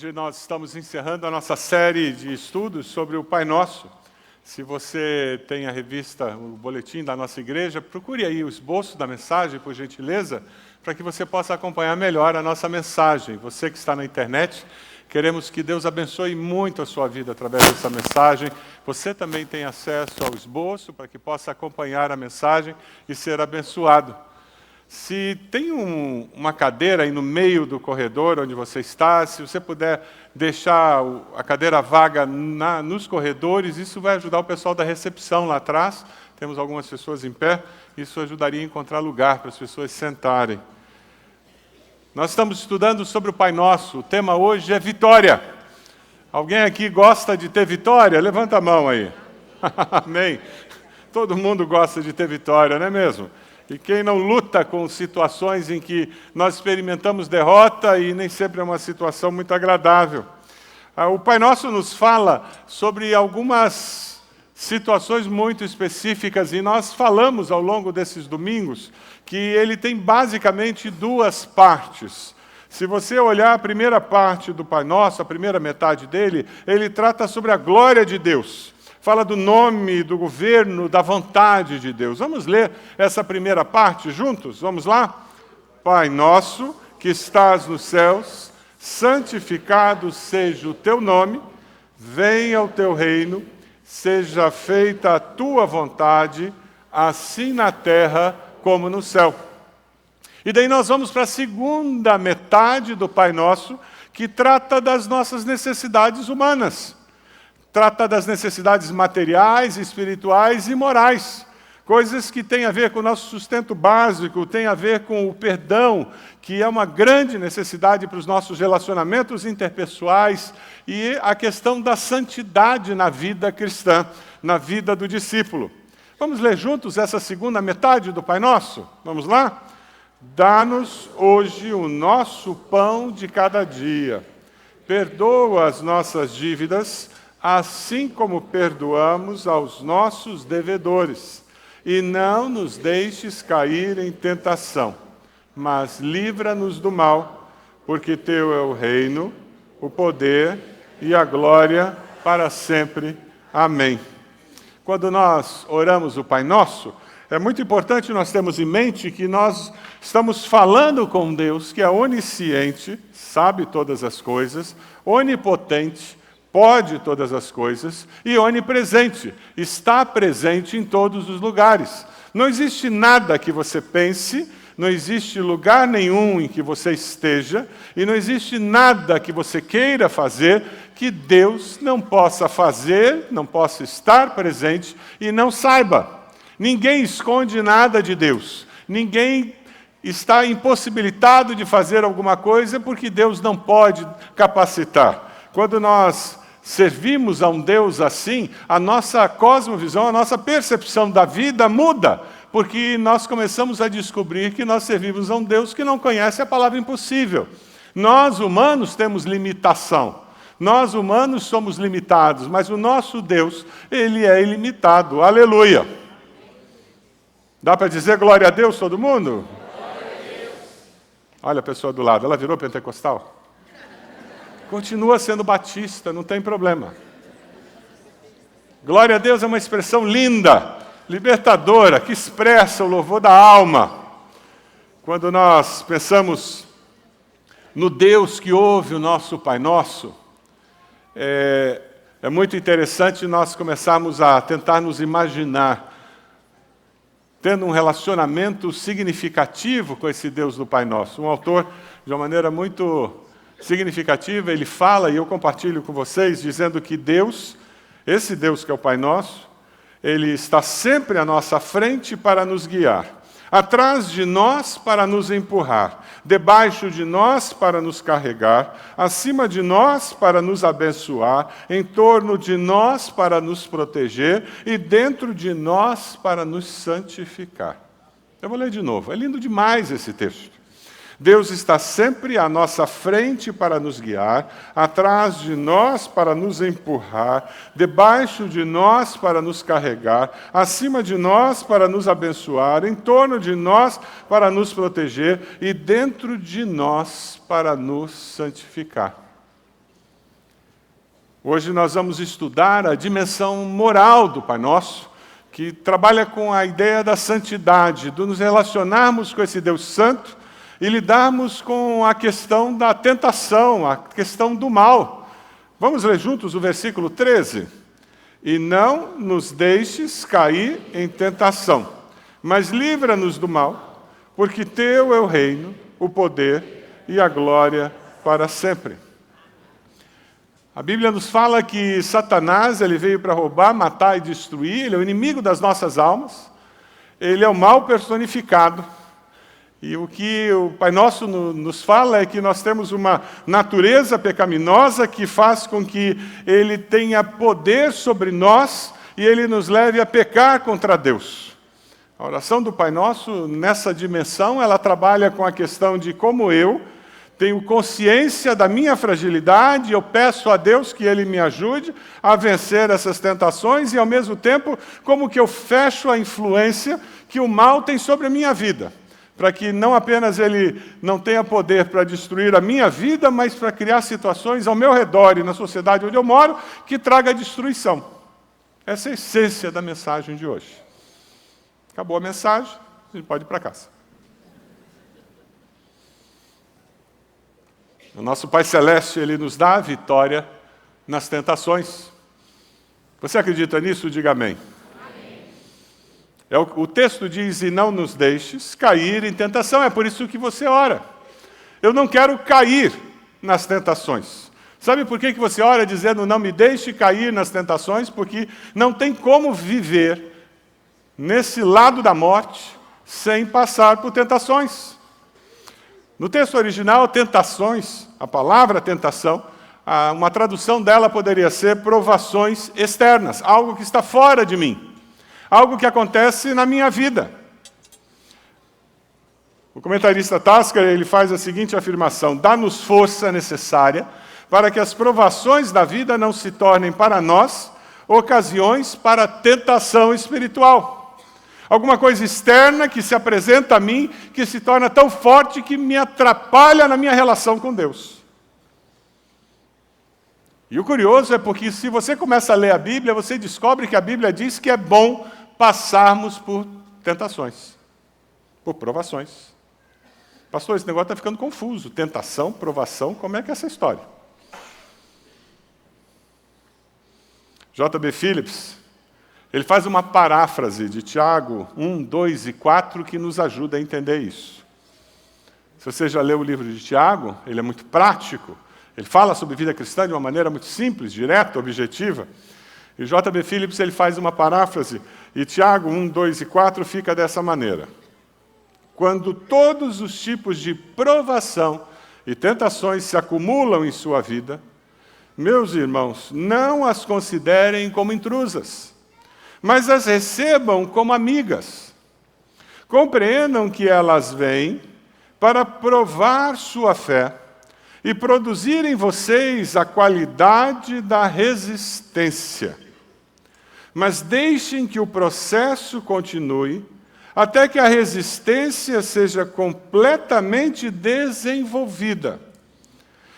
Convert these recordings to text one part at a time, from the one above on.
Hoje nós estamos encerrando a nossa série de estudos sobre o Pai Nosso. Se você tem a revista, o boletim da nossa igreja, procure aí o esboço da mensagem, por gentileza, para que você possa acompanhar melhor a nossa mensagem. Você que está na internet, queremos que Deus abençoe muito a sua vida através dessa mensagem. Você também tem acesso ao esboço para que possa acompanhar a mensagem e ser abençoado. Se tem uma cadeira aí no meio do corredor onde você está, se você puder deixar a cadeira vaga nos corredores, isso vai ajudar o pessoal da recepção lá atrás. Temos algumas pessoas em pé, isso ajudaria a encontrar lugar para as pessoas sentarem. Nós estamos estudando sobre o Pai Nosso, o tema hoje é vitória. Alguém aqui gosta de ter vitória? Levanta a mão aí. Amém. Todo mundo gosta de ter vitória, não é mesmo? E quem não luta com situações em que nós experimentamos derrota e nem sempre é uma situação muito agradável. O Pai Nosso nos fala sobre algumas situações muito específicas e nós falamos ao longo desses domingos que ele tem basicamente duas partes. Se você olhar a primeira parte do Pai Nosso, a primeira metade dele, ele trata sobre a glória de Deus. Fala do nome, do governo, da vontade de Deus. Vamos ler essa primeira parte juntos? Vamos lá? Pai nosso, que estás nos céus, santificado seja o teu nome, venha o teu reino, seja feita a tua vontade, assim na terra como no céu. E daí nós vamos para a segunda metade do Pai Nosso, que trata das nossas necessidades humanas. Trata das necessidades materiais, espirituais e morais. Coisas que têm a ver com o nosso sustento básico, têm a ver com o perdão, que é uma grande necessidade para os nossos relacionamentos interpessoais, e a questão da santidade na vida cristã, na vida do discípulo. Vamos ler juntos essa segunda metade do Pai Nosso? Vamos lá? Dá-nos hoje o nosso pão de cada dia. Perdoa as nossas dívidas, assim como perdoamos aos nossos devedores. E não nos deixes cair em tentação, mas livra-nos do mal, porque teu é o reino, o poder e a glória para sempre. Amém. Quando nós oramos o Pai Nosso, é muito importante nós termos em mente que nós estamos falando com Deus, que é onisciente, sabe todas as coisas, onipotente, pode todas as coisas e onipresente, está presente em todos os lugares. Não existe nada que você pense, não existe lugar nenhum em que você esteja, e não existe nada que você queira fazer que Deus não possa fazer, não possa estar presente e não saiba. Ninguém esconde nada de Deus, ninguém está impossibilitado de fazer alguma coisa porque Deus não pode capacitar. Quando nós servimos a um Deus assim, a nossa cosmovisão, a nossa percepção da vida muda, porque nós começamos a descobrir que nós servimos a um Deus que não conhece a palavra impossível. Nós, humanos, temos limitação. Nós, humanos, somos limitados, mas o nosso Deus, ele é ilimitado. Aleluia! Dá para dizer glória a Deus, todo mundo? Glória a Deus. Olha a pessoa do lado, ela virou pentecostal? Continua sendo batista, não tem problema. Glória a Deus é uma expressão linda, libertadora, que expressa o louvor da alma. Quando nós pensamos no Deus que ouve o nosso Pai Nosso, é muito interessante nós começarmos a tentar nos imaginar tendo um relacionamento significativo com esse Deus do Pai Nosso. Um autor, de uma maneira muito significativa, ele fala, e eu compartilho com vocês, dizendo que Deus, esse Deus que é o Pai Nosso, ele está sempre à nossa frente para nos guiar, atrás de nós para nos empurrar, debaixo de nós para nos carregar, acima de nós para nos abençoar, em torno de nós para nos proteger e dentro de nós para nos santificar. Eu vou ler de novo, é lindo demais esse texto. Deus está sempre à nossa frente para nos guiar, atrás de nós para nos empurrar, debaixo de nós para nos carregar, acima de nós para nos abençoar, em torno de nós para nos proteger e dentro de nós para nos santificar. Hoje nós vamos estudar a dimensão moral do Pai Nosso, que trabalha com a ideia da santidade, de nos relacionarmos com esse Deus Santo e lidarmos com a questão da tentação, a questão do mal. Vamos ler juntos o versículo 13? E não nos deixes cair em tentação, mas livra-nos do mal, porque teu é o reino, o poder e a glória para sempre. A Bíblia nos fala que Satanás ele veio para roubar, matar e destruir, ele é o inimigo das nossas almas, ele é o mal personificado. E o que o Pai Nosso nos fala é que nós temos uma natureza pecaminosa que faz com que ele tenha poder sobre nós e ele nos leve a pecar contra Deus. A oração do Pai Nosso, nessa dimensão, ela trabalha com a questão de como eu tenho consciência da minha fragilidade, eu peço a Deus que Ele me ajude a vencer essas tentações e, ao mesmo tempo, como que eu fecho a influência que o mal tem sobre a minha vida, para que não apenas ele não tenha poder para destruir a minha vida, mas para criar situações ao meu redor e na sociedade onde eu moro que traga destruição. Essa é a essência da mensagem de hoje. Acabou a mensagem, a gente pode ir para casa. O nosso Pai Celeste, Ele nos dá a vitória nas tentações. Você acredita nisso? Diga amém. Amém. O texto diz, e não nos deixes cair em tentação. É por isso que você ora. Eu não quero cair nas tentações. Sabe por que você ora dizendo, não me deixe cair nas tentações? Porque não tem como viver nesse lado da morte sem passar por tentações. No texto original, tentações, a palavra tentação, uma tradução dela poderia ser provações externas, algo que está fora de mim, algo que acontece na minha vida. O comentarista Tasker, ele faz a seguinte afirmação, dá-nos força necessária para que as provações da vida não se tornem para nós ocasiões para tentação espiritual. Alguma coisa externa que se apresenta a mim, que se torna tão forte que me atrapalha na minha relação com Deus. E o curioso é porque se você começa a ler a Bíblia, você descobre que a Bíblia diz que é bom passarmos por tentações, por provações. Pastor, esse negócio está ficando confuso. Tentação, provação, como é que é essa história? J.B. Phillips, ele faz uma paráfrase de Tiago 1, 2 e 4 que nos ajuda a entender isso. Se você já leu o livro de Tiago, ele é muito prático, ele fala sobre vida cristã de uma maneira muito simples, direta, objetiva. E J.B. Phillips ele faz uma paráfrase, e Tiago 1, 2 e 4 fica dessa maneira. Quando todos os tipos de provação e tentações se acumulam em sua vida, meus irmãos, não as considerem como intrusas, mas as recebam como amigas. Compreendam que elas vêm para provar sua fé e produzir em vocês a qualidade da resistência. Mas deixem que o processo continue até que a resistência seja completamente desenvolvida.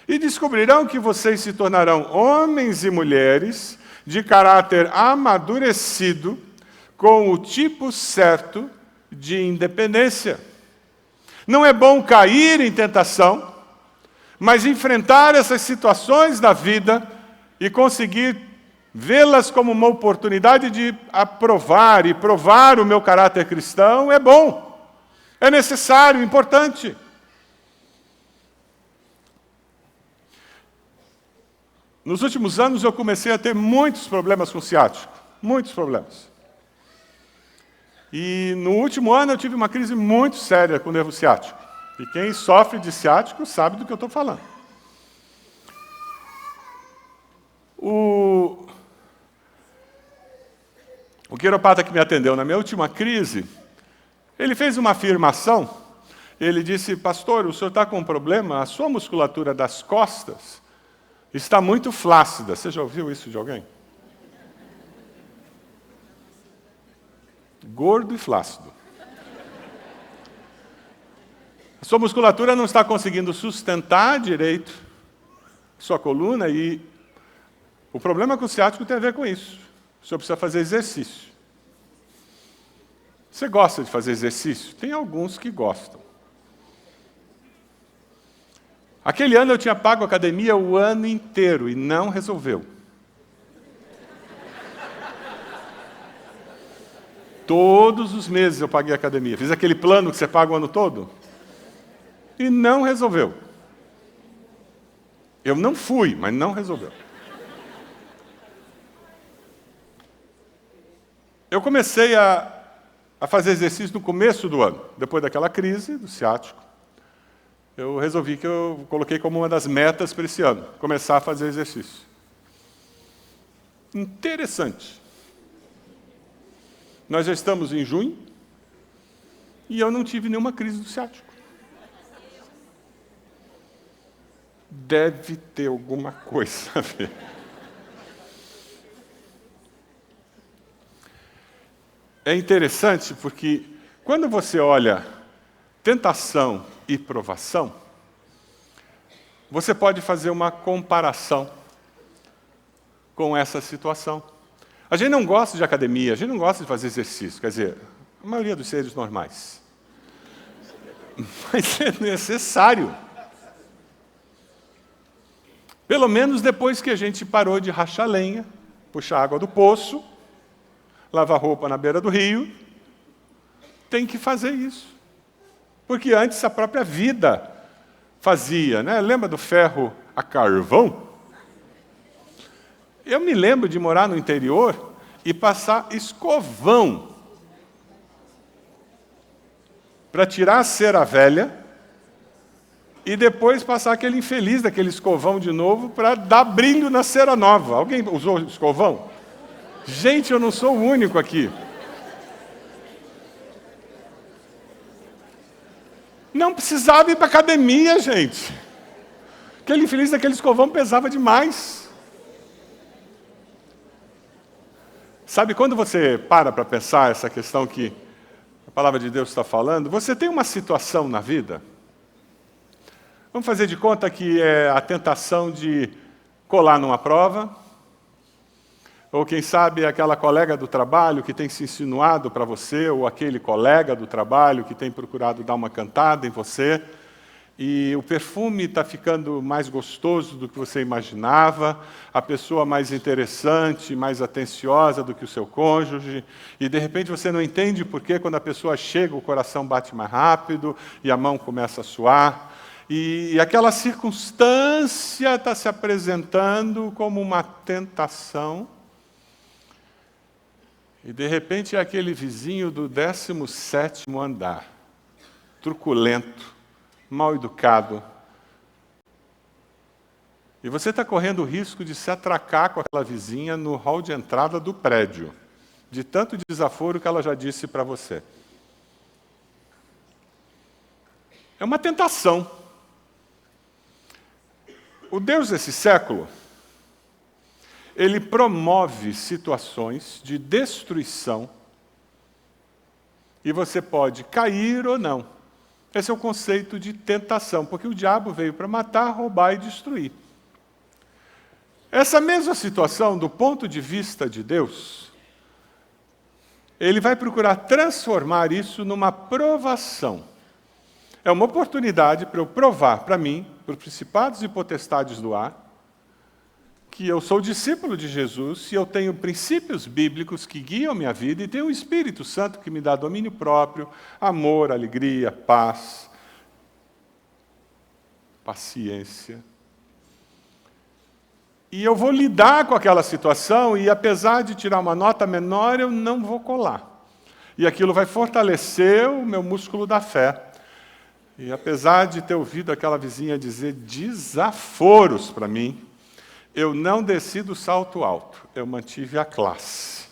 E descobrirão que vocês se tornarão homens e mulheres de caráter amadurecido, com o tipo certo de independência. Não é bom cair em tentação, mas enfrentar essas situações da vida e conseguir vê-las como uma oportunidade de aprovar e provar o meu caráter cristão é bom, é necessário, importante. Nos últimos anos eu comecei a ter muitos problemas com ciático, muitos problemas. E no último ano eu tive uma crise muito séria com o nervo ciático. E quem sofre de ciático sabe do que eu estou falando. O quiropata que me atendeu na minha última crise, ele fez uma afirmação, ele disse, pastor, o senhor está com um problema, a sua musculatura das costas está muito flácida. Você já ouviu isso de alguém? Gordo e flácido. A sua musculatura não está conseguindo sustentar direito sua coluna e O problema com o ciático tem a ver com isso. O senhor precisa fazer exercício. Você gosta de fazer exercício? Tem alguns que gostam. Aquele ano eu tinha pago a academia o ano inteiro e não resolveu. Todos os meses eu paguei a academia. Fiz aquele plano que você paga o ano todo e não resolveu. Eu não fui, mas não resolveu. Eu comecei a fazer exercício no começo do ano, depois daquela crise do ciático. Eu resolvi que eu coloquei como uma das metas para esse ano, começar a fazer exercício. Interessante. Nós já estamos em junho e eu não tive nenhuma crise do ciático. Deve ter alguma coisa a ver. É interessante porque quando você olha tentação e provação, você pode fazer uma comparação com essa situação. A gente não gosta de academia, a gente não gosta de fazer exercício, quer dizer, a maioria dos seres normais. Mas é necessário. Pelo menos depois que a gente parou de rachar lenha, puxar água do poço, lavar roupa na beira do rio, tem que fazer isso. Porque antes a própria vida fazia, né? Lembra do ferro a carvão? Eu me lembro de morar no interior e passar escovão para tirar a cera velha e depois passar aquele infeliz daquele escovão de novo para dar brilho na cera nova. Alguém usou escovão? Gente, eu não sou o único aqui. Não precisava ir para a academia, gente. Aquele infeliz daquele escovão pesava demais. Sabe, quando você para pensar essa questão que a palavra de Deus está falando, você tem uma situação na vida. Vamos fazer de conta que é a tentação de colar numa prova, ou quem sabe aquela colega do trabalho que tem se insinuado para você, ou aquele colega do trabalho que tem procurado dar uma cantada em você, e o perfume está ficando mais gostoso do que você imaginava, a pessoa mais interessante, mais atenciosa do que o seu cônjuge, e de repente você não entende por que quando a pessoa chega o coração bate mais rápido e a mão começa a suar, e aquela circunstância está se apresentando como uma tentação, e de repente é aquele vizinho do 17º andar, truculento, mal educado. E você está correndo o risco de se atracar com aquela vizinha no hall de entrada do prédio, de tanto desaforo que ela já disse para você. É uma tentação. O Deus desse século, ele promove situações de destruição e você pode cair ou não. Esse é o conceito de tentação, porque o diabo veio para matar, roubar e destruir. Essa mesma situação, do ponto de vista de Deus, ele vai procurar transformar isso numa provação. É uma oportunidade para eu provar para mim, para os principados e potestades do ar, que eu sou discípulo de Jesus e eu tenho princípios bíblicos que guiam minha vida e tenho o Espírito Santo que me dá domínio próprio, amor, alegria, paz, paciência. E eu vou lidar com aquela situação e, apesar de tirar uma nota menor, eu não vou colar. E aquilo vai fortalecer o meu músculo da fé. E apesar de ter ouvido aquela vizinha dizer desaforos para mim, eu não desci do salto alto, eu mantive a classe.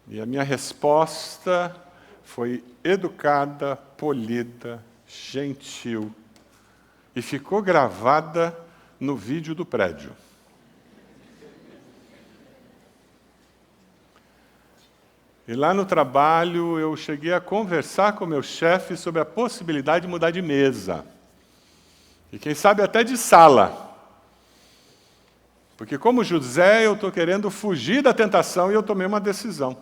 E a minha resposta foi educada, polida, gentil, e ficou gravada no vídeo do prédio. E lá no trabalho eu cheguei a conversar com o meu chefe sobre a possibilidade de mudar de mesa. E quem sabe até de sala. Porque como José, eu estou querendo fugir da tentação e eu tomei uma decisão.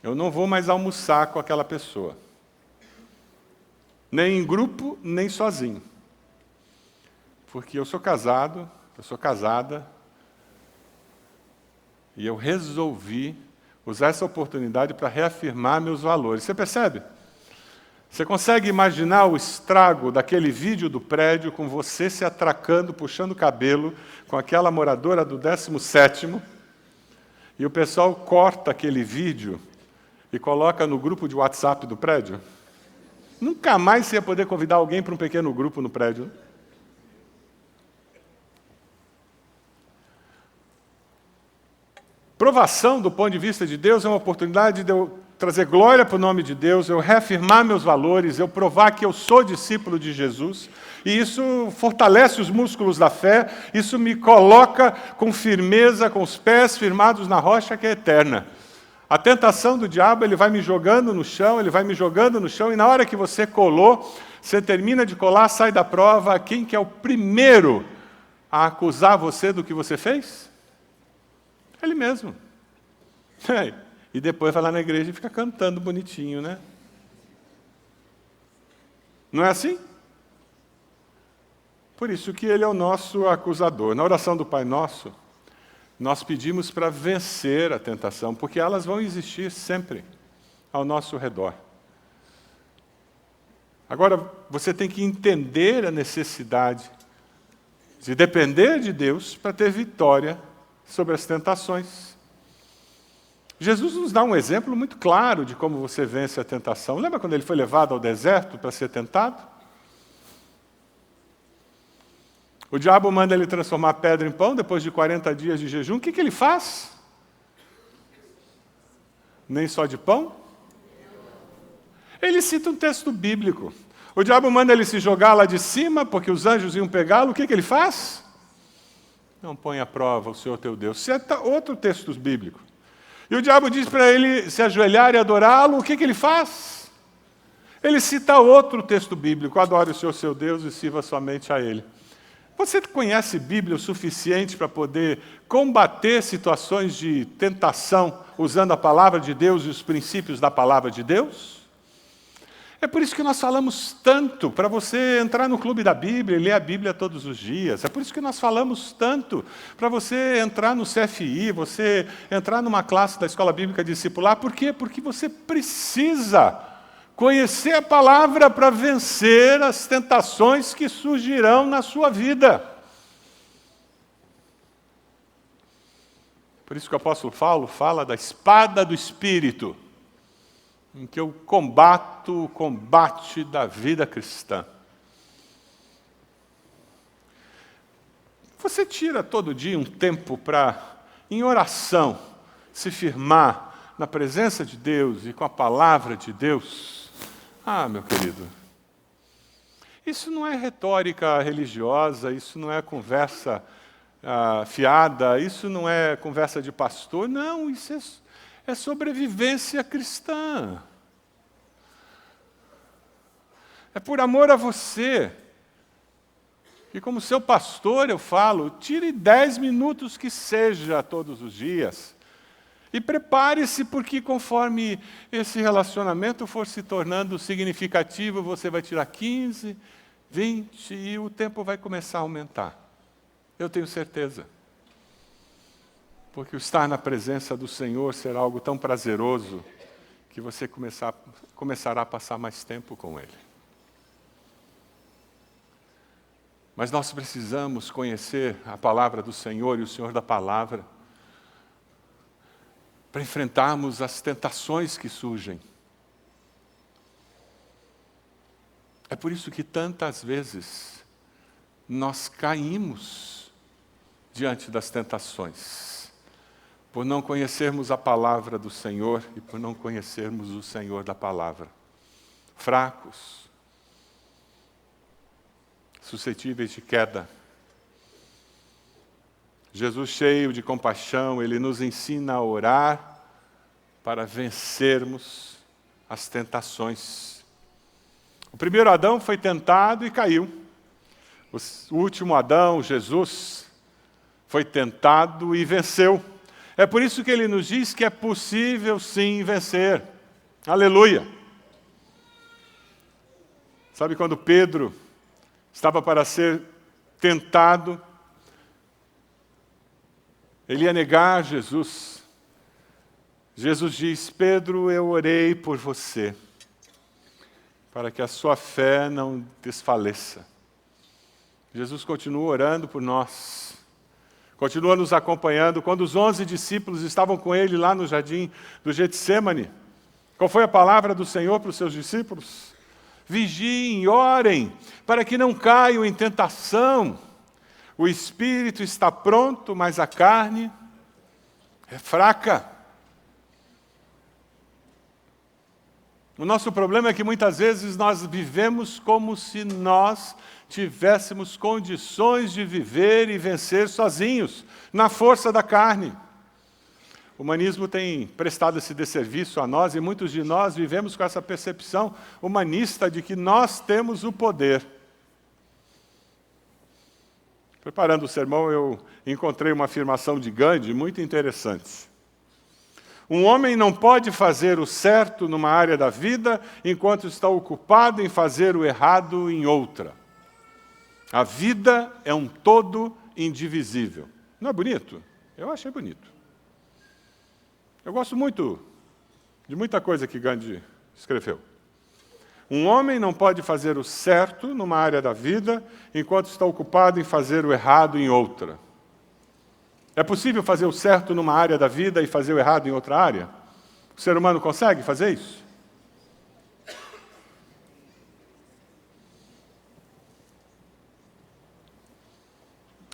Eu não vou mais almoçar com aquela pessoa. Nem em grupo, nem sozinho. Porque eu sou casado, eu sou casada, e eu resolvi usar essa oportunidade para reafirmar meus valores. Você percebe? Você consegue imaginar o estrago daquele vídeo do prédio com você se atracando, puxando o cabelo, com aquela moradora do 17º, e o pessoal corta aquele vídeo e coloca no grupo de WhatsApp do prédio? Nunca mais você ia poder convidar alguém para um pequeno grupo no prédio. Provação, do ponto de vista de Deus, é uma oportunidade de eu trazer glória para o nome de Deus, eu reafirmar meus valores, eu provar que eu sou discípulo de Jesus, e isso fortalece os músculos da fé, isso me coloca com firmeza, com os pés firmados na rocha que é eterna. A tentação do diabo, ele vai me jogando no chão, ele vai me jogando no chão, e na hora que você colou, você termina de colar, sai da prova, quem que é o primeiro a acusar você do que você fez? Ele mesmo. E depois vai lá na igreja e fica cantando bonitinho, né? Não é assim? Por isso que ele é o nosso acusador. Na oração do Pai Nosso, nós pedimos para vencer a tentação, porque elas vão existir sempre ao nosso redor. Agora, você tem que entender a necessidade de depender de Deus para ter vitória sobre as tentações. Jesus nos dá um exemplo muito claro de como você vence a tentação. Lembra quando ele foi levado ao deserto para ser tentado? O diabo manda ele transformar pedra em pão depois de 40 dias de jejum. O que ele faz? Nem só de pão? Ele cita um texto bíblico. O diabo manda ele se jogar lá de cima, porque os anjos iam pegá-lo. O que ele faz? Não põe à prova o Senhor teu Deus. Cita outro texto bíblico. E o diabo diz para ele se ajoelhar e adorá-lo. O que ele faz? Ele cita outro texto bíblico. Adore o Senhor seu Deus e sirva somente a Ele. Você conhece Bíblia o suficiente para poder combater situações de tentação usando a palavra de Deus e os princípios da palavra de Deus? É por isso que nós falamos tanto para você entrar no clube da Bíblia e ler a Bíblia todos os dias. É por isso que nós falamos tanto para você entrar no CFI, você entrar numa classe da Escola Bíblica Discipular. Por quê? Porque você precisa conhecer a palavra para vencer as tentações que surgirão na sua vida. Por isso que o apóstolo Paulo fala da espada do Espírito, em que eu combato o combate da vida cristã. Você tira todo dia um tempo para, em oração, se firmar na presença de Deus e com a palavra de Deus? Ah, meu querido, isso não é retórica religiosa, isso não é conversa fiada, isso não é conversa de pastor, não, isso é sobrevivência cristã. É por amor a você. E como seu pastor eu falo, tire 10 minutos que seja todos os dias. E prepare-se, porque conforme esse relacionamento for se tornando significativo, você vai tirar 15, 20 e o tempo vai começar a aumentar. Eu tenho certeza. Porque o estar na presença do Senhor será algo tão prazeroso que você começará a passar mais tempo com Ele. Mas nós precisamos conhecer a palavra do Senhor e o Senhor da palavra para enfrentarmos as tentações que surgem. É por isso que tantas vezes nós caímos diante das tentações, por não conhecermos a palavra do Senhor e por não conhecermos o Senhor da palavra. Fracos, suscetíveis de queda. Jesus, cheio de compaixão, Ele nos ensina a orar para vencermos as tentações. O primeiro Adão foi tentado e caiu. O último Adão, Jesus, foi tentado e venceu. É por isso que ele nos diz que é possível sim vencer. Aleluia! Sabe quando Pedro estava para ser tentado, ele ia negar Jesus. Jesus diz: Pedro, eu orei por você, para que a sua fé não desfaleça. Jesus continua orando por nós, continua nos acompanhando. Quando os 11 discípulos estavam com ele lá no jardim do Getsêmani, qual foi a palavra do Senhor para os seus discípulos? Vigiem e orem, para que não caiam em tentação. O espírito está pronto, mas a carne é fraca. O nosso problema é que muitas vezes nós vivemos como se nós tivéssemos condições de viver e vencer sozinhos, na força da carne. O humanismo tem prestado esse desserviço a nós e muitos de nós vivemos com essa percepção humanista de que nós temos o poder. Preparando o sermão, eu encontrei uma afirmação de Gandhi muito interessante. Um homem não pode fazer o certo numa área da vida enquanto está ocupado em fazer o errado em outra. A vida é um todo indivisível. Não é bonito? Eu achei bonito. Eu gosto muito de muita coisa que Gandhi escreveu. Um homem não pode fazer o certo numa área da vida enquanto está ocupado em fazer o errado em outra. É possível fazer o certo numa área da vida e fazer o errado em outra área? O ser humano consegue fazer isso?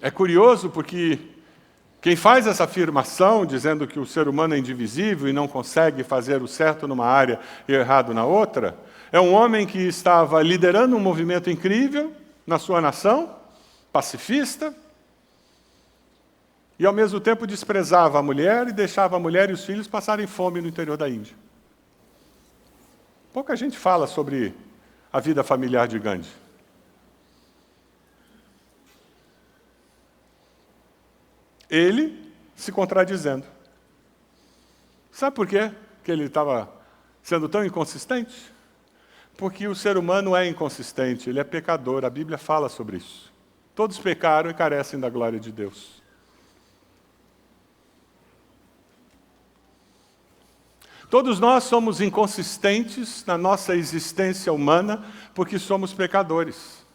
É curioso porque quem faz essa afirmação, dizendo que o ser humano é indivisível e não consegue fazer o certo numa área e o errado na outra, é um homem que estava liderando um movimento incrível na sua nação, pacifista, e ao mesmo tempo desprezava a mulher e deixava a mulher e os filhos passarem fome no interior da Índia. Pouca gente fala sobre a vida familiar de Gandhi. Ele se contradizendo. Sabe por quê que ele estava sendo tão inconsistente? Porque o ser humano é inconsistente, ele é pecador, a Bíblia fala sobre isso. Todos pecaram e carecem da glória de Deus. Todos nós somos inconsistentes na nossa existência humana porque somos pecadores.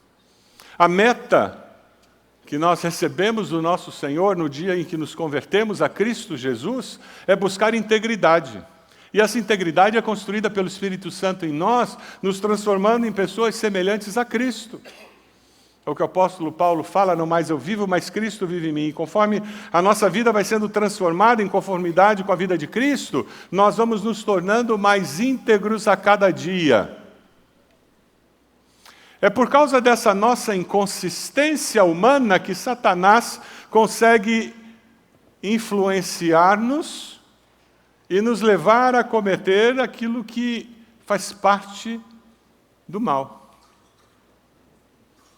A meta que nós recebemos do nosso Senhor no dia em que nos convertemos a Cristo Jesus é buscar integridade. E essa integridade é construída pelo Espírito Santo em nós, nos transformando em pessoas semelhantes a Cristo. É o que o apóstolo Paulo fala: não mais eu vivo, mas Cristo vive em mim. E conforme a nossa vida vai sendo transformada em conformidade com a vida de Cristo, nós vamos nos tornando mais íntegros a cada dia. É por causa dessa nossa inconsistência humana que Satanás consegue influenciar-nos e nos levar a cometer aquilo que faz parte do mal.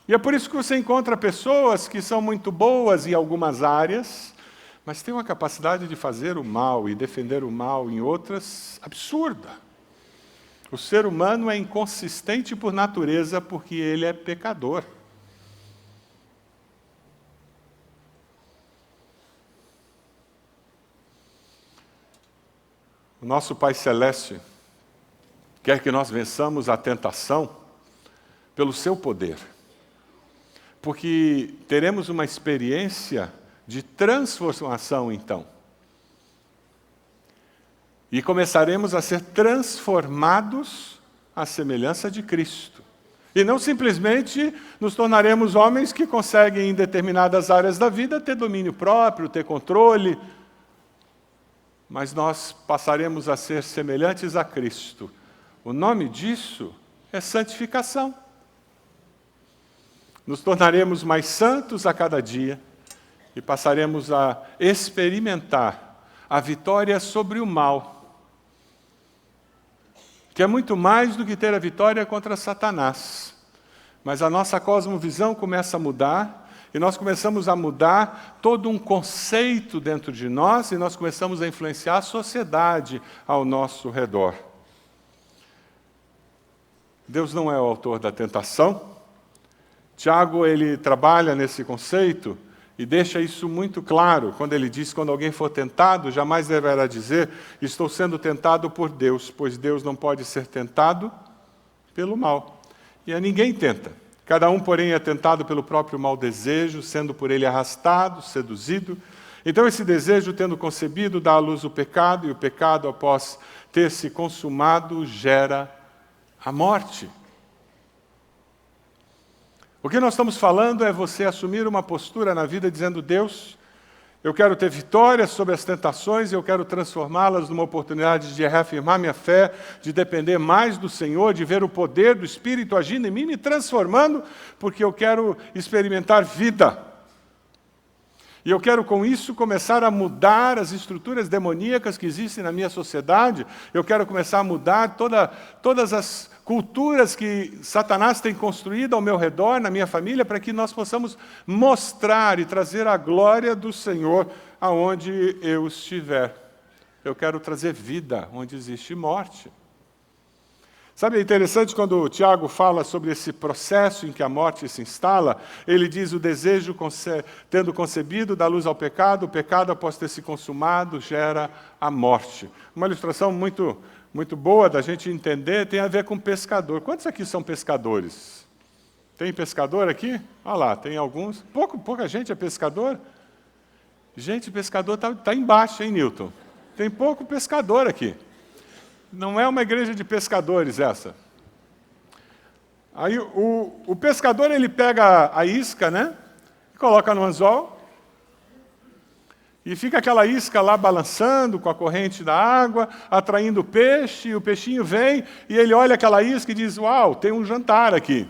E é por isso que você encontra pessoas que são muito boas em algumas áreas, mas têm uma capacidade de fazer o mal e defender o mal em outras absurda. O ser humano é inconsistente por natureza porque ele é pecador. O nosso Pai Celeste quer que nós vençamos a tentação pelo seu poder, porque teremos uma experiência de transformação então. E começaremos a ser transformados à semelhança de Cristo. E não simplesmente nos tornaremos homens que conseguem, em determinadas áreas da vida, ter domínio próprio, ter controle, mas nós passaremos a ser semelhantes a Cristo. O nome disso é santificação. Nos tornaremos mais santos a cada dia e passaremos a experimentar a vitória sobre o mal, que é muito mais do que ter a vitória contra Satanás. Mas a nossa cosmovisão começa a mudar e nós começamos a mudar todo um conceito dentro de nós, e nós começamos a influenciar a sociedade ao nosso redor. Deus não é o autor da tentação. Tiago, ele trabalha nesse conceito e deixa isso muito claro, quando ele diz, quando alguém for tentado, jamais deverá dizer, estou sendo tentado por Deus, pois Deus não pode ser tentado pelo mal. E a ninguém tenta. Cada um, porém, é tentado pelo próprio mau desejo, sendo por ele arrastado, seduzido. Então, esse desejo, tendo concebido, dá à luz o pecado, e o pecado, após ter se consumado, gera a morte. O que nós estamos falando é você assumir uma postura na vida dizendo, Deus, eu quero ter vitória sobre as tentações, eu quero transformá-las numa oportunidade de reafirmar minha fé, de depender mais do Senhor, de ver o poder do Espírito agindo em mim, me transformando, porque eu quero experimentar vida. E eu quero, com isso, começar a mudar as estruturas demoníacas que existem na minha sociedade. Eu quero começar a mudar todas as culturas que Satanás tem construído ao meu redor, na minha família, para que nós possamos mostrar e trazer a glória do Senhor aonde eu estiver. Eu quero trazer vida onde existe morte. Sabe, é interessante quando o Tiago fala sobre esse processo em que a morte se instala, ele diz o desejo tendo concebido dá luz ao pecado, o pecado após ter se consumado gera a morte. Uma ilustração muito boa da gente entender tem a ver com pescador. Quantos aqui são pescadores? Tem pescador aqui? Olha lá, tem alguns. Pouca gente é pescador. Gente, pescador está embaixo, hein, Newton? Tem pouco pescador aqui. Não é uma igreja de pescadores essa. Aí o pescador, ele pega a isca, né? E coloca no anzol. E fica aquela isca lá balançando com a corrente da água, atraindo o peixe, e o peixinho vem, e ele olha aquela isca e diz, uau, tem um jantar aqui.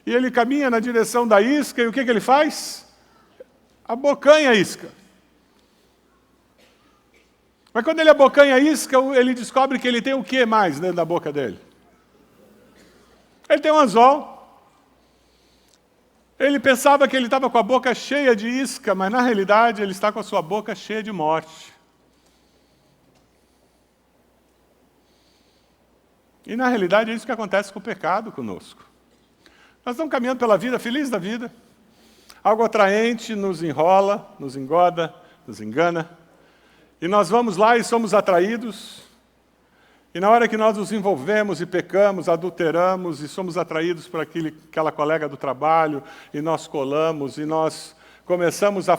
E ele caminha na direção da isca, e o que ele faz? Abocanha a isca. Mas quando ele abocanha a isca, ele descobre que ele tem o que mais dentro da boca dele? Ele tem um anzol. Ele pensava que ele estava com a boca cheia de isca, mas na realidade ele está com a sua boca cheia de morte. E na realidade é isso que acontece com o pecado conosco. Nós estamos caminhando pela vida, feliz da vida. Algo atraente nos enrola, nos engoda, nos engana. E nós vamos lá e somos atraídos, e na hora que nós nos envolvemos e pecamos, adulteramos, e somos atraídos por aquela colega do trabalho, e nós colamos, e nós começamos a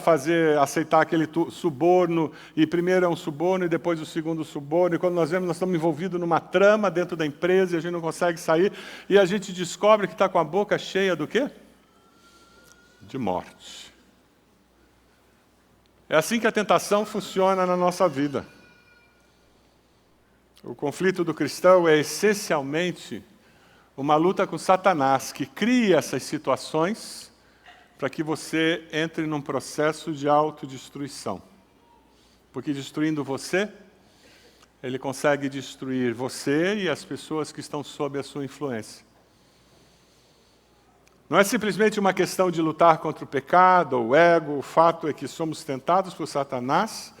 aceitar aquele suborno, e primeiro é um suborno, e depois o segundo suborno, e quando nós vemos, nós estamos envolvidos numa trama dentro da empresa, e a gente não consegue sair, e a gente descobre que está com a boca cheia do quê? De morte. É assim que a tentação funciona na nossa vida. O conflito do cristão é essencialmente uma luta com Satanás, que cria essas situações para que você entre num processo de autodestruição. Porque destruindo você, ele consegue destruir você e as pessoas que estão sob a sua influência. Não é simplesmente uma questão de lutar contra o pecado ou o ego, o fato é que somos tentados por Satanás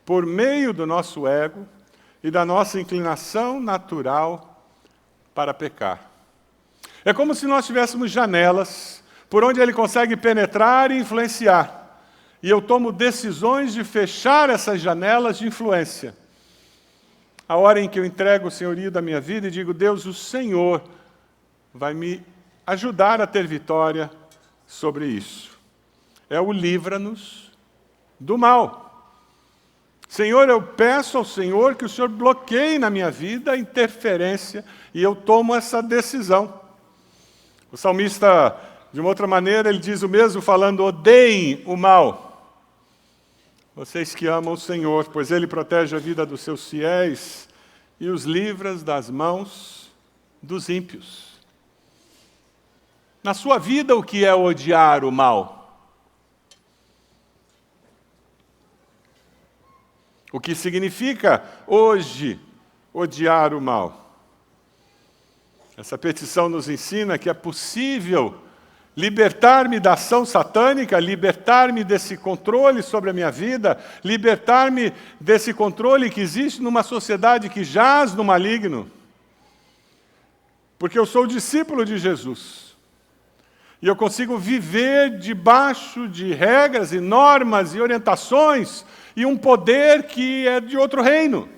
por meio do nosso ego e da nossa inclinação natural para pecar. É como se nós tivéssemos janelas por onde ele consegue penetrar e influenciar. E eu tomo decisões de fechar essas janelas de influência. A hora em que eu entrego o senhorio da minha vida e digo, Deus, o Senhor vai me ajudar a ter vitória sobre isso. É o livra-nos do mal. Senhor, eu peço ao Senhor que o Senhor bloqueie na minha vida a interferência e eu tomo essa decisão. O salmista, de uma outra maneira, ele diz o mesmo falando, odeiem o mal. Vocês que amam o Senhor, pois Ele protege a vida dos seus fiéis e os livra das mãos dos ímpios. Na sua vida, o que é odiar o mal? O que significa hoje odiar o mal? Essa petição nos ensina que é possível libertar-me da ação satânica, libertar-me desse controle sobre a minha vida, libertar-me desse controle que existe numa sociedade que jaz no maligno. Porque eu sou discípulo de Jesus. E eu consigo viver debaixo de regras e normas e orientações e um poder que é de outro reino.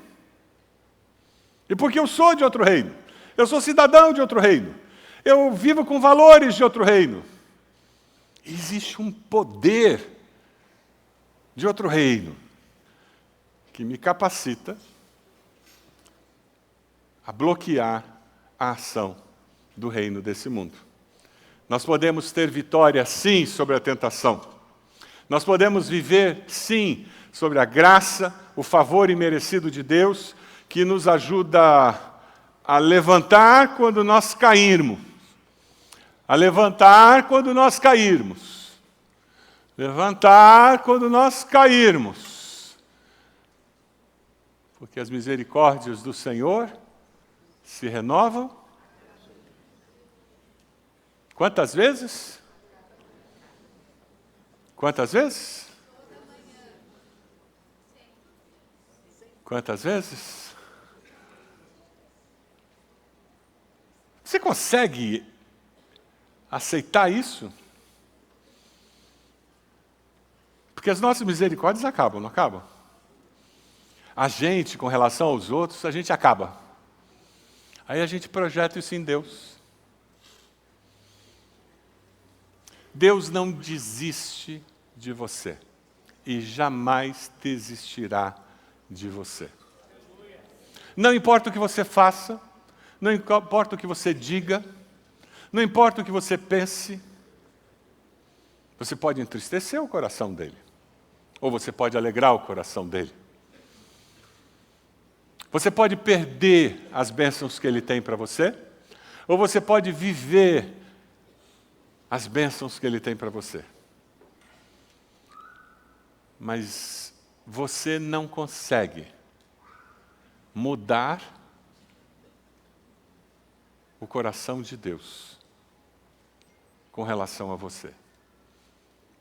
E porque eu sou de outro reino, eu sou cidadão de outro reino, eu vivo com valores de outro reino. Existe um poder de outro reino que me capacita a bloquear a ação do reino desse mundo. Nós podemos ter vitória, sim, sobre a tentação. Nós podemos viver, sim, sobre a graça, o favor imerecido de Deus, que nos ajuda a levantar quando nós cairmos. A levantar quando nós cairmos. Levantar quando nós cairmos. Porque as misericórdias do Senhor se renovam. Quantas vezes? Quantas vezes? Quantas vezes? Você consegue aceitar isso? Porque as nossas misericórdias acabam, não acabam? A gente, com relação aos outros, a gente acaba. Aí a gente projeta isso em Deus. Deus não desiste de você e jamais desistirá de você. Não importa o que você faça, não importa o que você diga, não importa o que você pense, você pode entristecer o coração dele, ou você pode alegrar o coração dele. Você pode perder as bênçãos que ele tem para você, ou você pode viver as bênçãos que ele tem para você. Mas você não consegue mudar o coração de Deus com relação a você.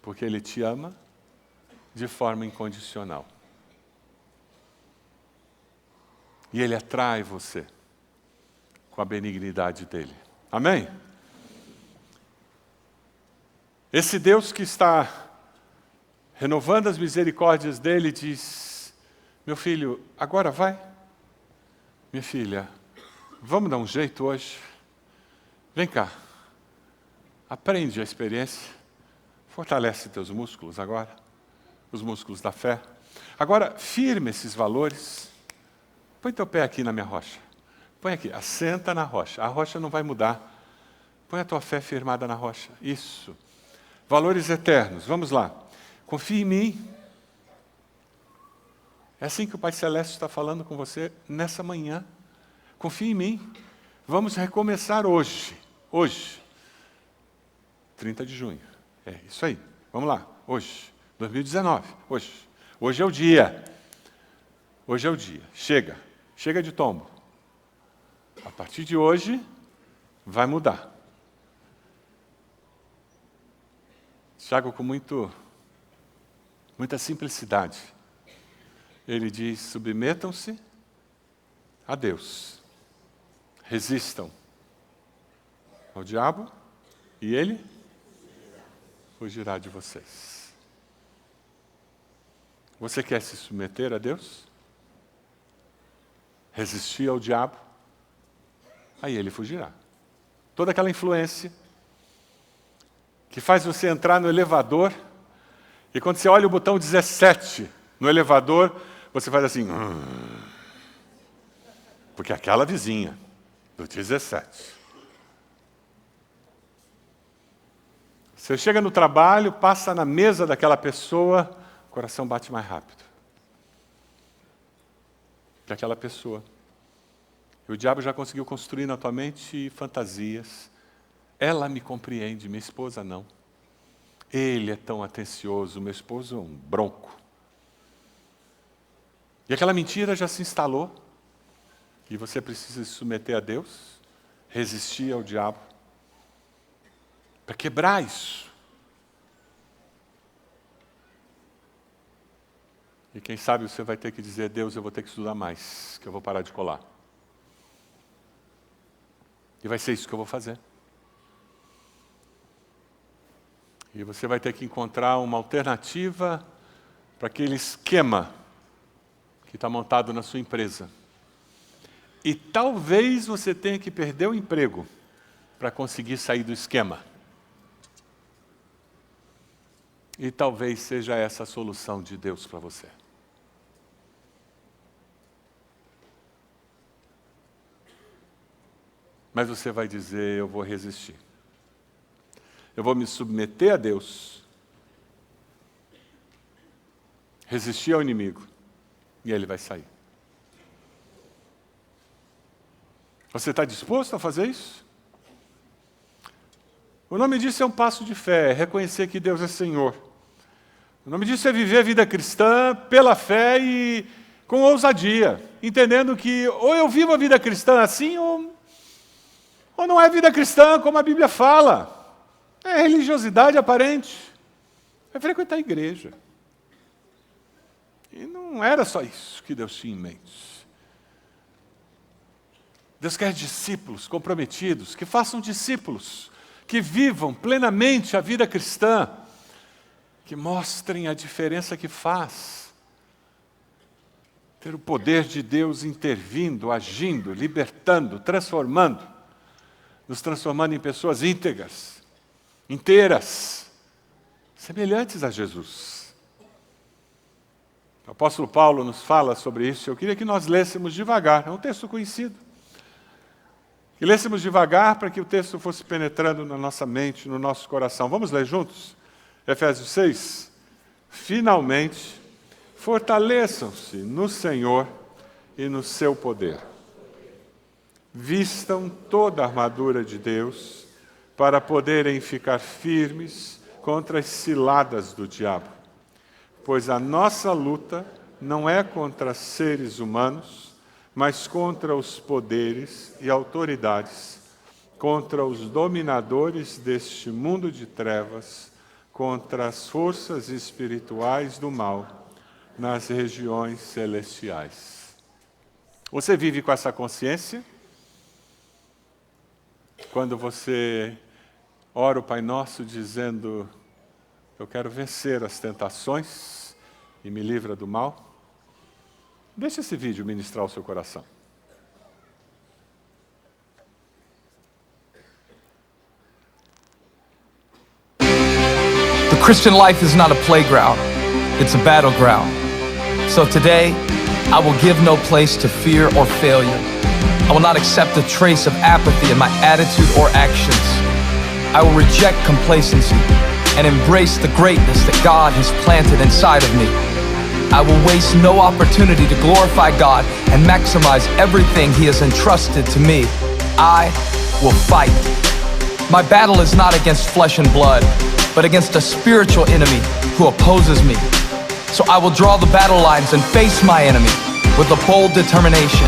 Porque Ele te ama de forma incondicional. E Ele atrai você com a benignidade dEle. Amém? Esse Deus que está renovando as misericórdias dEle diz: meu filho, agora vai. Minha filha, vamos dar um jeito hoje? Vem cá. Aprende a experiência. Fortalece teus músculos agora. Os músculos da fé. Agora, firme esses valores. Põe teu pé aqui na minha rocha. Põe aqui, assenta na rocha. A rocha não vai mudar. Põe a tua fé firmada na rocha. Isso. Valores eternos. Vamos lá. Confie em mim. É assim que o Pai Celeste está falando com você nessa manhã. Confie em mim. Vamos recomeçar hoje. Hoje. 30 de junho. É isso aí. Vamos lá. Hoje. 2019. Hoje. Hoje é o dia. Hoje é o dia. Chega. Chega de tombo. A partir de hoje, vai mudar. Tiago, com muita simplicidade, ele diz: submetam-se a Deus. Resistam ao diabo e ele fugirá de vocês. Você quer se submeter a Deus? Resistir ao diabo? Aí ele fugirá. Toda aquela influência que faz você entrar no elevador e quando você olha o botão 17 no elevador, você faz assim... porque aquela vizinha do 17. Você chega no trabalho, passa na mesa daquela pessoa, o coração bate mais rápido. Daquela pessoa. E o diabo já conseguiu construir na tua mente fantasias. Ela me compreende, minha esposa não. Ele é tão atencioso, meu esposo é um bronco. E aquela mentira já se instalou. E você precisa se submeter a Deus, resistir ao diabo. para quebrar isso. E quem sabe você vai ter que dizer: Deus, eu vou ter que estudar mais, que eu vou parar de colar. E vai ser isso que eu vou fazer. E você vai ter que encontrar uma alternativa para aquele esquema que está montado na sua empresa. E talvez você tenha que perder o emprego para conseguir sair do esquema. E talvez seja essa a solução de Deus para você. Mas você vai dizer: eu vou resistir. Eu vou me submeter a Deus. Resistir ao inimigo. E ele vai sair. Você está disposto a fazer isso? O nome disso é um passo de fé, é reconhecer que Deus é Senhor. O nome disso é viver a vida cristã pela fé e com ousadia, entendendo que ou eu vivo a vida cristã assim, ou não é vida cristã como a Bíblia fala. É religiosidade aparente. É frequentar a igreja. E não era só isso que Deus tinha em mente. Deus quer discípulos comprometidos, que façam discípulos, que vivam plenamente a vida cristã, que mostrem a diferença que faz. Ter o poder de Deus intervindo, agindo, libertando, transformando, nos transformando em pessoas íntegras, inteiras, semelhantes a Jesus. O apóstolo Paulo nos fala sobre isso. Eu queria que nós lêssemos devagar, é um texto conhecido. Que lêssemos devagar para que o texto fosse penetrando na nossa mente, no nosso coração. Vamos ler juntos? Efésios 6. Finalmente, fortaleçam-se no Senhor e no seu poder. Vistam toda a armadura de Deus para poderem ficar firmes contra as ciladas do diabo. Pois a nossa luta não é contra seres humanos, mas contra os poderes e autoridades, contra os dominadores deste mundo de trevas, contra as forças espirituais do mal nas regiões celestiais. Você vive com essa consciência? Quando você ora o Pai Nosso dizendo: eu quero vencer as tentações e me livra do mal? Deixa esse vídeo ministrar o seu coração. The Christian life is not a playground, it's a battleground. So today, I will give no place to fear or failure. I will not accept a trace of apathy in my attitude or actions. I will reject complacency and embrace the greatness that God has planted inside of me. I will waste no opportunity to glorify God and maximize everything He has entrusted to me. I will fight. My battle is not against flesh and blood, but against a spiritual enemy who opposes me. So I will draw the battle lines and face my enemy with a bold determination.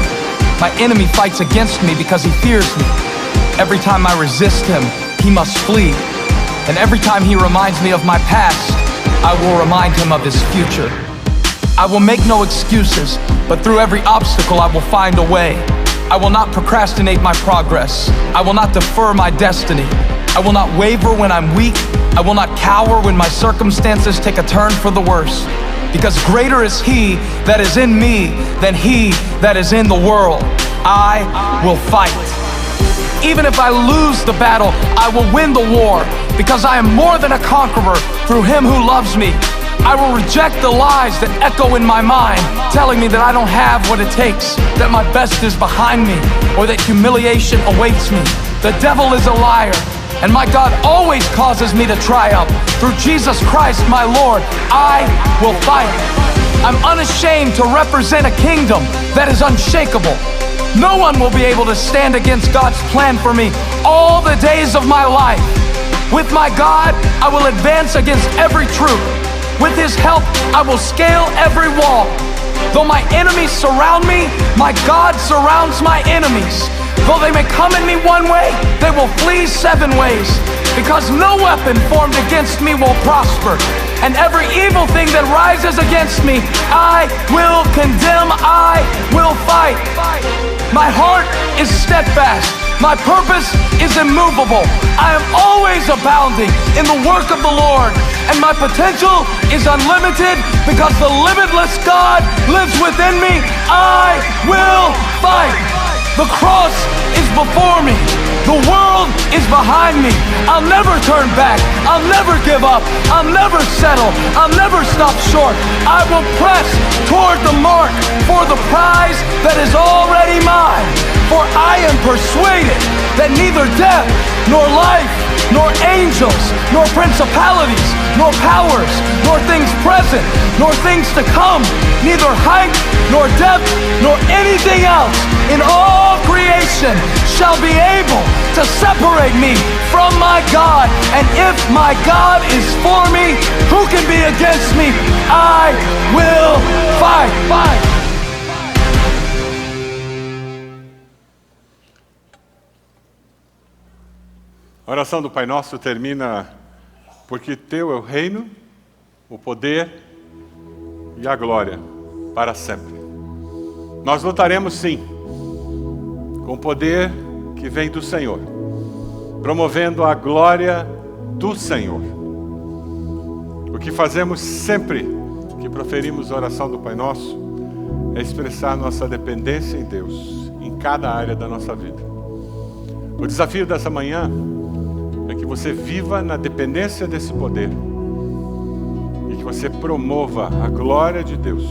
My enemy fights against me because he fears me. Every time I resist him, he must flee. And every time he reminds me of my past, I will remind him of his future. I will make no excuses, but through every obstacle I will find a way. I will not procrastinate my progress. I will not defer my destiny. I will not waver when I'm weak. I will not cower when my circumstances take a turn for the worse. Because greater is He that is in me than he that is in the world. I will fight. Even if I lose the battle, I will win the war. Because I am more than a conqueror through Him who loves me. I will reject the lies that echo in my mind, telling me that I don't have what it takes, that my best is behind me, or that humiliation awaits me. The devil is a liar, and my God always causes me to triumph. Through Jesus Christ, my Lord, I will fight. I'm unashamed to represent a kingdom that is unshakable. No one will be able to stand against God's plan for me all the days of my life. With my God, I will advance against every troop. With His help, I will scale every wall. Though my enemies surround me, my God surrounds my enemies. Though they may come at me one way, they will flee 7 ways. Because no weapon formed against me will prosper. And every evil thing that rises against me, I will condemn, I will fight. My heart is steadfast. My purpose is immovable. I am always abounding in the work of the Lord. And my potential is unlimited because the limitless God lives within me. I will fight. The cross is before me. The world is behind me. I'll never turn back. I'll never give up. I'll never settle. I'll never stop short. I will press toward the mark for the prize that is already mine. For I am persuaded that neither death, nor life, nor angels, nor principalities, nor powers, nor things present, nor things to come, neither height, nor depth, nor anything else in all creation shall be able to separate me from my God. And if my God is for me, who can be against me? I will fight. A oração do Pai Nosso termina: porque teu é o reino, o poder e a glória para sempre. Nós lutaremos sim, com o poder que vem do Senhor, promovendo a glória do Senhor. O que fazemos sempre que proferimos a oração do Pai Nosso é expressar nossa dependência em Deus, em cada área da nossa vida. O desafio dessa manhã é que você viva na dependência desse poder e que você promova a glória de Deus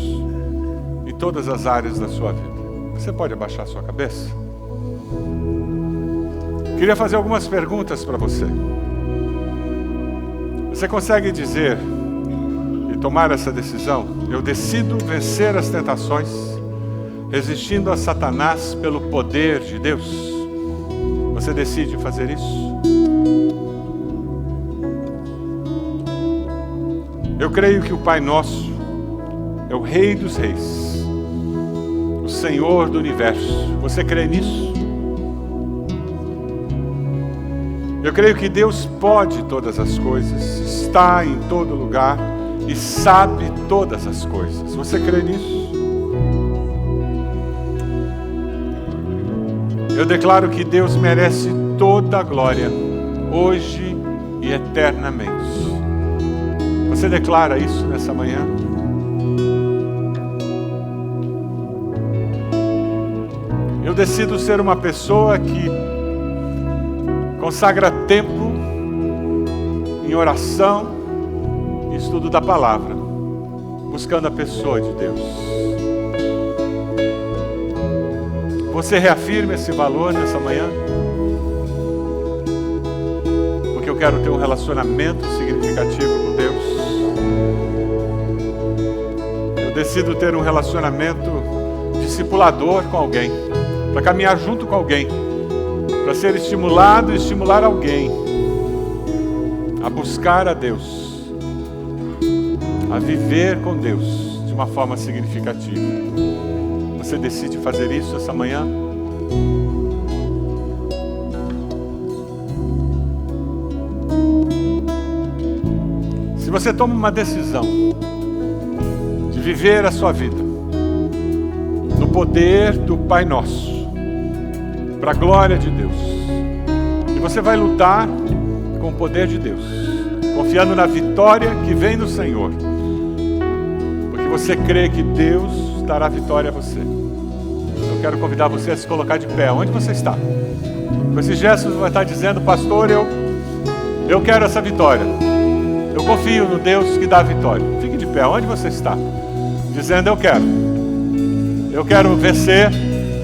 em todas as áreas da sua vida. Você pode abaixar sua cabeça? Queria fazer algumas perguntas para você. Você consegue dizer e tomar essa decisão? Eu decido vencer as tentações, resistindo a Satanás pelo poder de Deus. Você decide fazer isso? Eu creio que o Pai Nosso é o Rei dos Reis, o Senhor do Universo. Você crê nisso? Eu creio que Deus pode todas as coisas, está em todo lugar e sabe todas as coisas. Você crê nisso? Eu declaro que Deus merece toda a glória, hoje e eternamente. Você declara isso nessa manhã? Eu decido ser uma pessoa que consagra tempo em oração e estudo da palavra, buscando a pessoa de Deus. Você reafirma esse valor nessa manhã? Porque eu quero ter um relacionamento significativo com Deus. Eu decido ter um relacionamento discipulador com alguém, para caminhar junto com alguém, para ser estimulado e estimular alguém a buscar a Deus, a viver com Deus de uma forma significativa. Você decide fazer isso essa manhã? Se você toma uma decisão de viver a sua vida no poder do Pai Nosso, para a glória de Deus, e você vai lutar com o poder de Deus, confiando na vitória que vem do Senhor, porque você crê que Deus dará vitória a você. Eu quero convidar você a se colocar de pé, onde você está. Com esse gesto você vai estar dizendo: pastor, eu quero essa vitória, eu confio no Deus que dá a vitória. Fique de pé, onde você está, dizendo: eu quero vencer,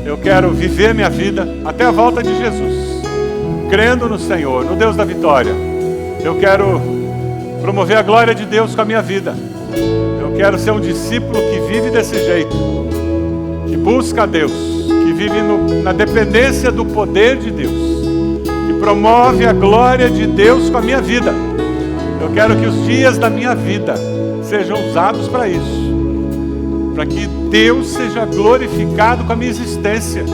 eu quero viver minha vida até a volta de Jesus, crendo no Senhor, no Deus da vitória. Eu quero promover a glória de Deus com a minha vida. Eu quero ser um discípulo que vive desse jeito, que busca a Deus, que vive na dependência do poder de Deus, que promove a glória de Deus com a minha vida. Eu quero que os dias da minha vida sejam usados para isso, para que Deus seja glorificado com a minha existência,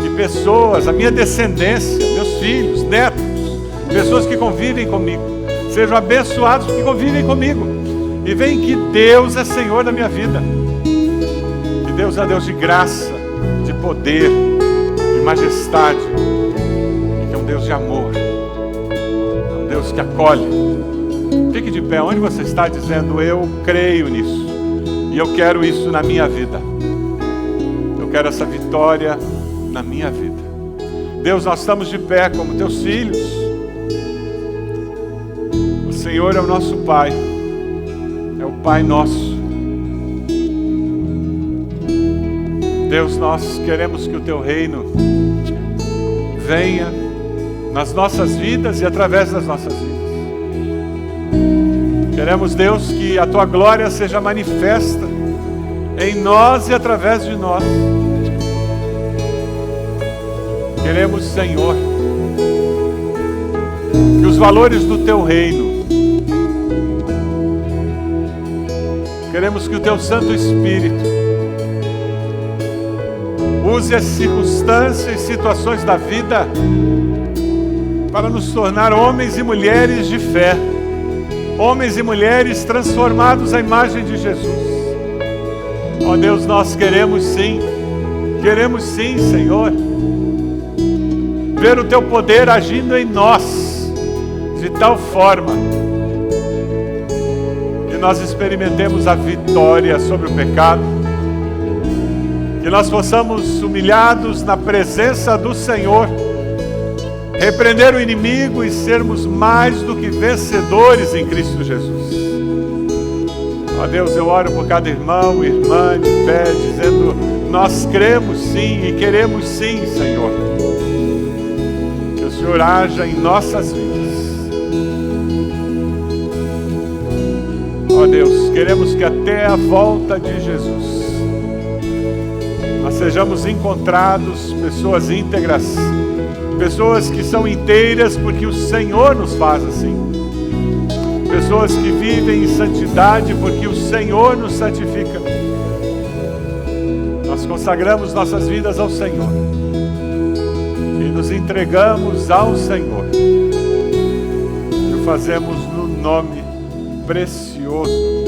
que pessoas, a minha descendência, meus filhos, netos, pessoas que convivem comigo, sejam abençoados porque convivem comigo. E veem que Deus é Senhor da minha vida. Que Deus é Deus de graça, de poder, de majestade. E que é um Deus de amor. É um Deus que acolhe. Fique de pé onde você está, dizendo: eu creio nisso. E eu quero isso na minha vida. Eu quero essa vitória na minha vida. Deus, nós estamos de pé como teus filhos. O Senhor é o nosso Pai. É o Pai nosso. Deus, nós queremos que o teu reino venha nas nossas vidas e através das nossas vidas. Queremos, Deus, que a tua glória seja manifesta em nós e através de nós. Queremos, Senhor, que os valores do teu reino, queremos que o teu Santo Espírito use as circunstâncias e situações da vida para nos tornar homens e mulheres de fé, homens e mulheres transformados à imagem de Jesus. Ó Deus, nós queremos sim, Senhor, ver o teu poder agindo em nós, de tal forma que nós experimentemos a vitória sobre o pecado, que nós possamos, humilhados na presença do Senhor, repreender o inimigo e sermos mais do que vencedores em Cristo Jesus. Ó Deus, eu oro por cada irmão e irmã de fé, dizendo: nós cremos sim e queremos sim, Senhor, que o Senhor haja em nossas vidas. Ó Deus, queremos que até a volta de Jesus nós sejamos encontrados pessoas íntegras, pessoas que são inteiras porque o Senhor nos faz assim, pessoas que vivem em santidade porque o Senhor nos santifica. Nós consagramos nossas vidas ao Senhor e nos entregamos ao Senhor, e o fazemos no nome precioso